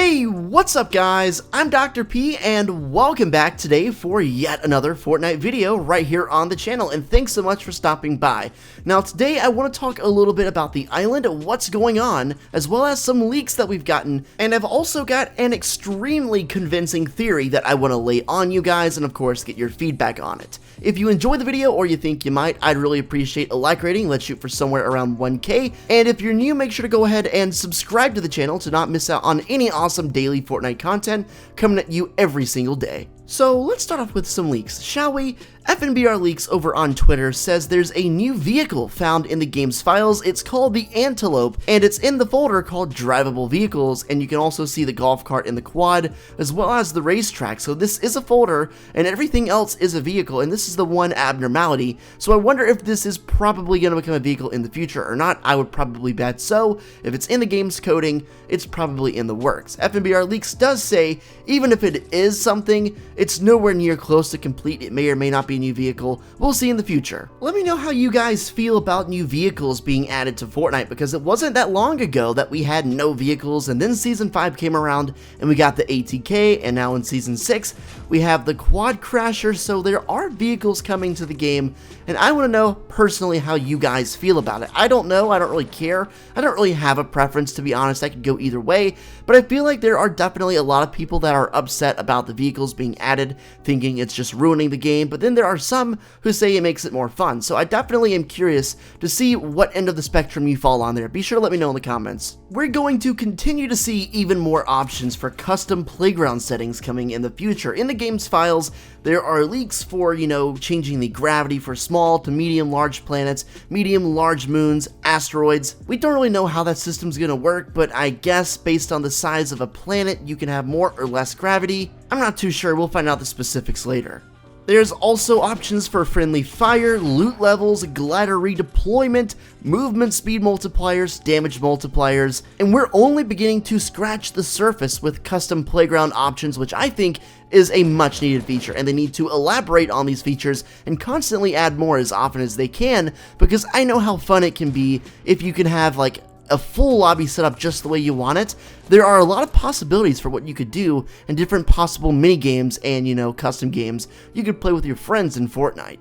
Hey, what's up guys? I'm Dr. P and welcome back today for yet another Fortnite video right here on the channel, and thanks so much for stopping by. Now today I want to talk a little bit about the island, what's going on, as well as some leaks that we've gotten, and I've also got an extremely convincing theory that I want to lay on you guys and of course get your feedback on it. If you enjoyed the video or you think you might, I'd really appreciate a like rating. Let's shoot for somewhere around 1K, and if you're new, make sure to go ahead and subscribe to the channel to not miss out on any awesome daily Fortnite content coming at you every single day. So let's start off with some leaks, shall we? FNBR Leaks over on Twitter says there's a new vehicle found in the game's files. It's called the Antelope, and it's in the folder called Drivable Vehicles, and you can also see the golf cart in the quad, as well as the racetrack. So this is a folder, and everything else is a vehicle, and this is the one abnormality. So I wonder if this is probably going to become a vehicle in the future or not. I would probably bet so. If it's in the game's coding, it's probably in the works. FNBR Leaks does say, even if it is something, it's nowhere near close to complete. It may or may not be a new vehicle. We'll see in the future. Let me know how you guys feel about new vehicles being added to Fortnite, because it wasn't that long ago that we had no vehicles, and then Season 5 came around and we got the ATK, and now in Season 6 we have the Quad Crasher. So there are vehicles coming to the game, and I want to know personally how you guys feel about it. I don't know, I don't really care, I don't really have a preference, to be honest. I could go either way, but I feel like there are definitely a lot of people that are upset about the vehicles being added, thinking it's just ruining the game, but then there are some who say it makes it more fun. So I definitely am curious to see what end of the spectrum you fall on there. Be sure to let me know in the comments. We're going to continue to see even more options for custom playground settings coming in the future. In the game's files, there are leaks for, changing the gravity for small to medium large planets, medium large moons, asteroids. We don't really know how that system's gonna work, but I guess based on the size of a planet, you can have more or less gravity. I'm not too sure, we'll find out the specifics later. There's also options for friendly fire, loot levels, glider redeployment, movement speed multipliers, damage multipliers, and we're only beginning to scratch the surface with custom playground options, which I think is a much needed feature, and they need to elaborate on these features and constantly add more as often as they can, because I know how fun it can be if you can have like a full lobby set up just the way you want it. There are a lot of possibilities for what you could do, and different possible mini games and custom games you could play with your friends in Fortnite.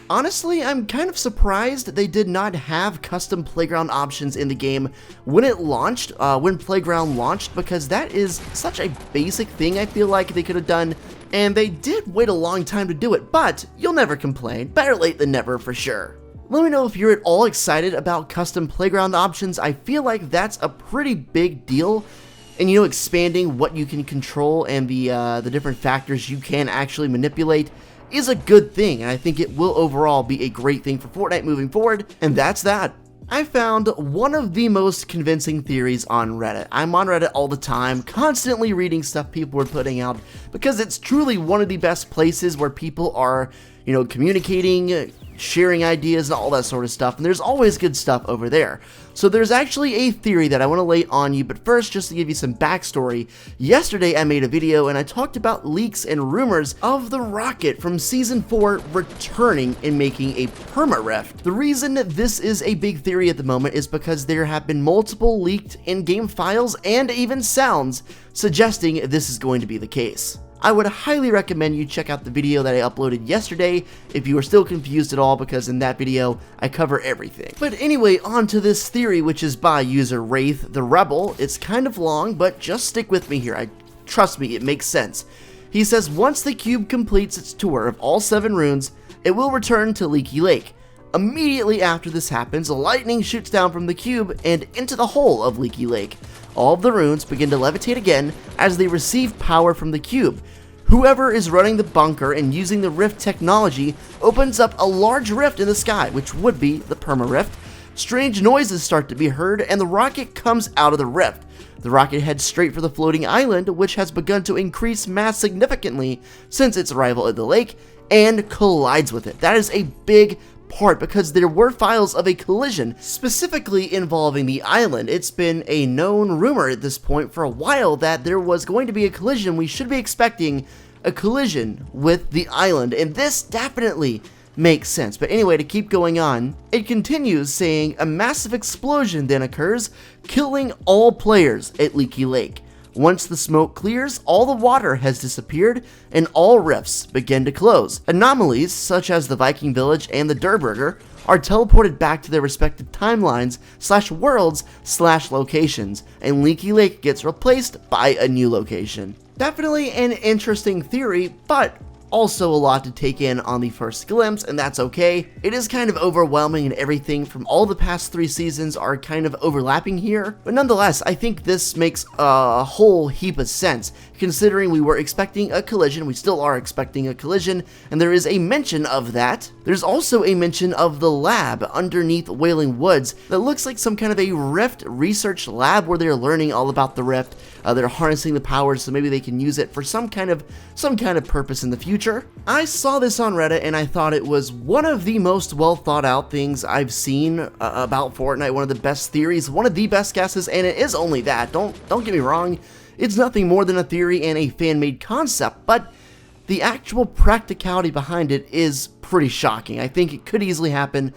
Honestly, I'm kind of surprised they did not have custom playground options in the game when it launched, when Playground launched, because that is such a basic thing I feel like they could have done, and they did wait a long time to do it, but you'll never complain. Better late than never for sure. Let me know if you're at all excited about custom playground options. I feel like that's a pretty big deal, and expanding what you can control and the different factors you can actually manipulate is a good thing, and I think it will overall be a great thing for Fortnite moving forward, and that's that. I found one of the most convincing theories on Reddit. I'm on Reddit all the time, constantly reading stuff people are putting out, because it's truly one of the best places where people are, communicating, sharing ideas, and all that sort of stuff, and there's always good stuff over there. So there's actually a theory that I want to lay on you, but first, just to give you some backstory, yesterday I made a video and I talked about leaks and rumors of the rocket from Season 4 returning and making a perma-rift. The reason this is a big theory at the moment is because there have been multiple leaked in-game files and even sounds suggesting this is going to be the case. I would highly recommend you check out the video that I uploaded yesterday if you are still confused at all, because in that video I cover everything. But anyway, on to this theory, which is by user Wraith the Rebel. It's kind of long, but just stick with me here. Trust me, it makes sense. He says once the cube completes its tour of all 7 runes, it will return to Leaky Lake. Immediately after this happens, lightning shoots down from the cube and into the hole of Leaky Lake. All of the runes begin to levitate again as they receive power from the cube. Whoever is running the bunker and using the rift technology opens up a large rift in the sky, which would be the perma-rift. Strange noises start to be heard, and the rocket comes out of the rift. The rocket heads straight for the floating island, which has begun to increase mass significantly since its arrival at the lake, and collides with it. That is a big part, because there were files of a collision specifically involving the island. It's been a known rumor at this point for a while that there was going to be a collision. We should be expecting a collision with the island, and this definitely makes sense. But anyway, to keep going on, it continues saying a massive explosion then occurs, killing all players at Leaky Lake. Once the smoke clears, all the water has disappeared and all rifts begin to close. Anomalies, such as the Viking village and the Durburger, are teleported back to their respective timelines / worlds / locations, and Leaky Lake gets replaced by a new location. Definitely an interesting theory, but also a lot to take in on the first glimpse, and that's okay. It is kind of overwhelming, and everything from all the past 3 seasons are kind of overlapping here, but nonetheless, I think this makes a whole heap of sense, considering we were expecting a collision, we still are expecting a collision, and there is a mention of that. There's also a mention of the lab underneath Wailing Woods that looks like some kind of a Rift research lab where they're learning all about the Rift. They're harnessing the powers so maybe they can use it for some kind of purpose in the future. I saw this on Reddit and I thought it was one of the most well thought out things I've seen about Fortnite, one of the best theories, one of the best guesses, and it is only that. Don't get me wrong, it's nothing more than a theory and a fan-made concept, but the actual practicality behind it is pretty shocking. I think it could easily happen,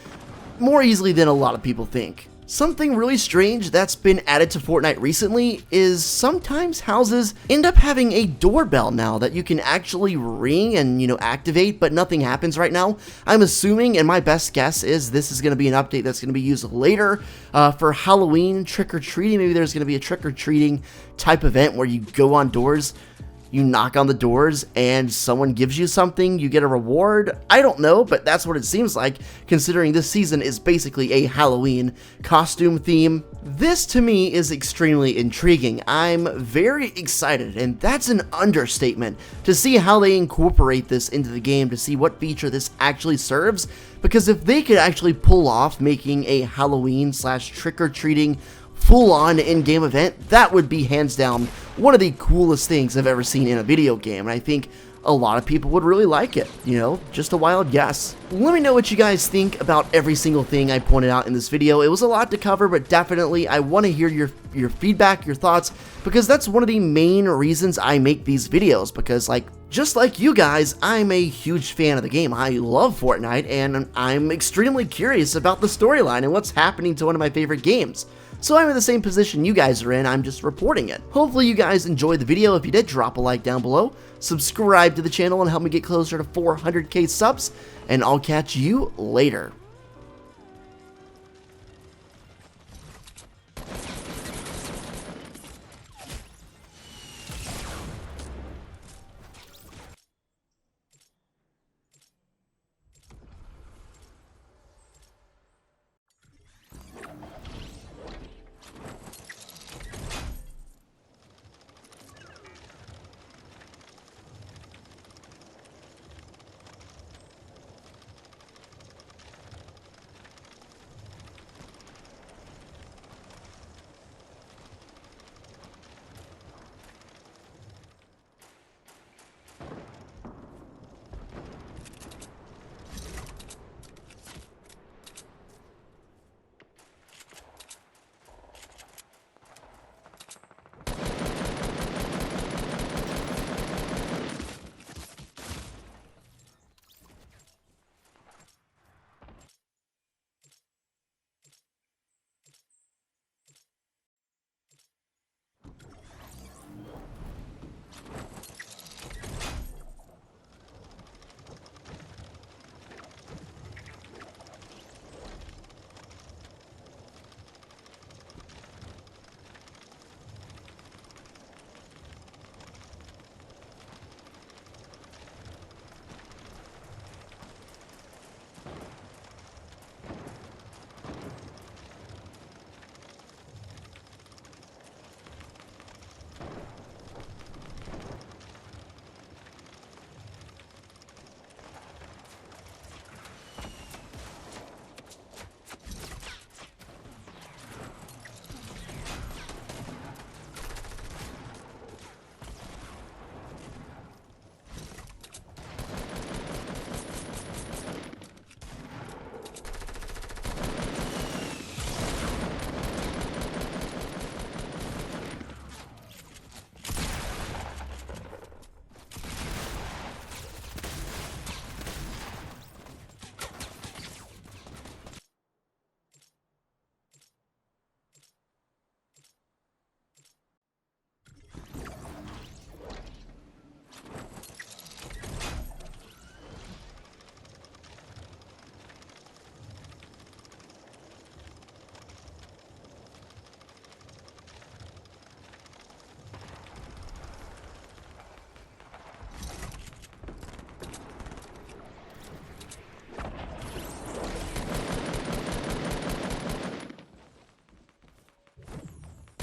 more easily than a lot of people think. Something really strange that's been added to Fortnite recently is sometimes houses end up having a doorbell now that you can actually ring and, activate, but nothing happens right now. I'm assuming, and my best guess is this is going to be an update that's going to be used later for Halloween trick-or-treating. Maybe there's going to be a trick-or-treating type event where you go on doors, you knock on the doors, and someone gives you something, you get a reward. I don't know, but that's what it seems like, considering this season is basically a Halloween costume theme. This, to me, is extremely intriguing. I'm very excited, and that's an understatement, to see how they incorporate this into the game, to see what feature this actually serves, because if they could actually pull off making a Halloween / trick-or-treating full-on in-game event, that would be hands down one of the coolest things I've ever seen in a video game, and I think a lot of people would really like it, just a wild guess. Let me know what you guys think about every single thing I pointed out in this video. It was a lot to cover, but definitely I want to hear your feedback, your thoughts, because that's one of the main reasons I make these videos, because just like you guys, I'm a huge fan of the game. I love Fortnite, and I'm extremely curious about the storyline and what's happening to one of my favorite games. So I'm in the same position you guys are in, I'm just reporting it. Hopefully you guys enjoyed the video. If you did, drop a like down below, subscribe to the channel, and help me get closer to 400k subs, and I'll catch you later.